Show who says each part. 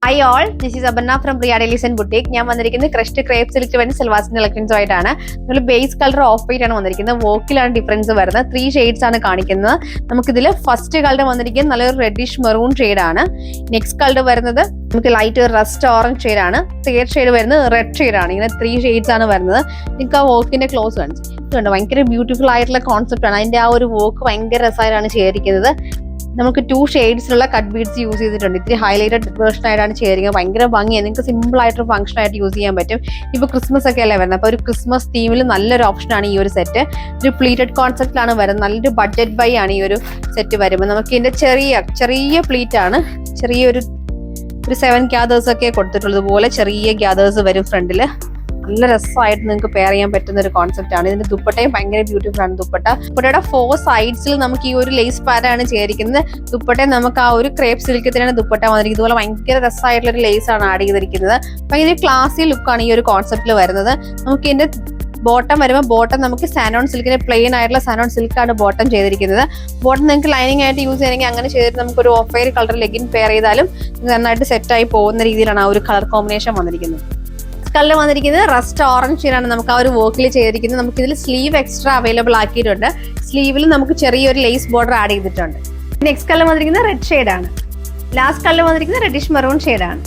Speaker 1: Hi all, this is Abanna from Priya Dailies and Boutique. ഞാൻ വന്നിരിക്കുന്നത് crushed crepe silk വേണ്ടി സിൽവാസിന്റെ collections ആയിട്ടാണ്. നമ്മൾ ബേസ് കളർ ഓഫ് വൈറ്റ് ആണ് വന്നിരിക്കുന്നത്. വോക്കിലാണ് ഡിഫറൻസ് വരുന്നത്. 3 ഷെയ്ഡ്സ് ആണ് കാണിക്കുന്നത്. നമുക്കിതിൽ ഫസ്റ്റ് കളർ വന്നിരിക്കുന്നത് നല്ലൊരു റെഡിഷ് മെറൂൺ ഷെയ്ഡ് ആണ്. നെക്സ്റ്റ് കളർ വരുന്നത് നമുക്ക് ലൈറ്റ് റസ്റ്റ് ഓറഞ്ച് ഷെയ്ഡ് ആണ്. തേർഡ് ഷെയ്ഡ് വരുന്നത് റെഡ് ഷെയ്ഡ് ആണ്. ഇങ്ങനെ 3 ഷെയ്ഡ്സ് ആണ് വരുന്നത്. നിങ്ങൾക്ക് ആ വോക്കിന്റെ ക്ലോസ് കാണിച്ചു ഇതുണ്ട്. ഭയങ്കര ബ്യൂട്ടിഫുൾ ആയിട്ടുള്ള കോൺസെപ്റ്റ് ആണ്. അതിന്റെ ആ ഒരു വോക്ക് ഭയങ്കര രസമായിട്ടാണ് ചെയ്തിരിക്കുന്നത്. നമുക്ക് 2 ഷെയ്ഡ്സിലുള്ള കട്ട് ബീഡ്സ് യൂസ് ചെയ്തിട്ടുണ്ട്. ഇത്തിരി ഹൈലൈറ്റഡ് വേർഷൻ ആയിട്ടാണ് ചെയ്തിരിക്കുന്നത്. ഭയങ്കര ഭംഗിയാണ്. നിങ്ങൾക്ക് സിമ്പിൾ ആയിട്ടൊരു ഫംഗ്ഷൻ ആയിട്ട് യൂസ് ചെയ്യാൻ പറ്റും. ഇപ്പൊ ക്രിസ്മസ് ഒക്കെ അല്ലേ വരുന്നത്. അപ്പൊ ഒരു ക്രിസ്മസ് തീമിൽ നല്ലൊരു ഓപ്ഷനാണ് ഈ ഒരു സെറ്റ്. ഒരു പ്ലീറ്റഡ് കോൺസെപ്റ്റിലാണ് വരുന്നത്. നല്ലൊരു ബഡ്ജറ്റ് ബൈ ആണ് ഈ ഒരു സെറ്റ് വരുമ്പോൾ. നമുക്ക് ഇതിന്റെ ചെറിയ പ്ലീറ്റ് ആണ്. ചെറിയൊരു 7 ഗ്യാദേഴ്സ് ഒക്കെ കൊടുത്തിട്ടുള്ളത് പോലെ ചെറിയ ഗ്യാദേഴ്സ് വരും ഫ്രണ്ടില്. നല്ല രസമായിട്ട് നിങ്ങൾക്ക് പെയർ ചെയ്യാൻ പറ്റുന്ന ഒരു കോൺസെപ്റ്റ് ആണ്. ഇതിന്റെ ദുപ്പട്ടയും ഭയങ്കര ബ്യൂട്ടിഫുൾ ആണ്. ദുപ്പട്ടയുടെ 4 സൈഡ്സിൽ നമുക്ക് ഈ ഒരു ലേസ് പാറ്റാണ് ചെയ്തിരിക്കുന്നത്. ദുപ്പട്ടയും നമുക്ക് ആ ഒരു ക്രേപ്പ് സിൽക്ക് തന്നെയാണ് ദുപ്പട്ട വന്നിരിക്കുന്നത്. ഇതുപോലെ ഭയങ്കര രസമായിട്ടുള്ള ഒരു ലേസ് ആണ് ആഡ് ചെയ്തിരിക്കുന്നത്. ഭയങ്കര ക്ലാസി ലുക്കാണ് ഈ ഒരു കോൺസെപ്റ്റിൽ വരുന്നത്. നമുക്ക് ഇതിന്റെ ബോട്ടം വരുമ്പോൾ ബോട്ടം നമുക്ക് സാനോൺ സിൽക്കിന്റെ പ്ലെയിൻ ആയിട്ടുള്ള സാനോൺ സിൽക്കാണ് ബോട്ടം ചെയ്തിരിക്കുന്നത്. ബോട്ടം നിങ്ങൾക്ക് ലൈനിങ് ആയിട്ട് യൂസ് ചെയ്യണമെങ്കിൽ അങ്ങനെ ചെയ്തിട്ട് നമുക്ക് ഒരു of white colour legging pair ചെയ്താലും നന്നായിട്ട് സെറ്റ് ആയി പോകുന്ന രീതിയിലാണ് ആ ഒരു കളർ കോമ്പിനേഷൻ വന്നിരിക്കുന്നത്. കളർ വന്നിരിക്കുന്നത് റസ്റ്റ് ഓറഞ്ച് ഷെയ്ഡാണ് നമുക്ക് ആ ഒരു വർക്കിൽ ചെയ്തിരിക്കുന്നത്. നമുക്ക് ഇതിൽ സ്ലീവ് എക്സ്ട്രാ അവൈലബിൾ ആക്കിയിട്ടുണ്ട്. സ്ലീവിൽ നമുക്ക് ചെറിയൊരു ലേസ് ബോർഡർ ആഡ് ചെയ്തിട്ടുണ്ട്. നെക്സ്റ്റ് കളർ വന്നിരിക്കുന്നത് റെഡ് ഷെയ്ഡാണ്. ലാസ്റ്റ് കളർ വന്നിരിക്കുന്നത് റെഡിഷ് മെറൂൺ ഷെയ്ഡാണ്.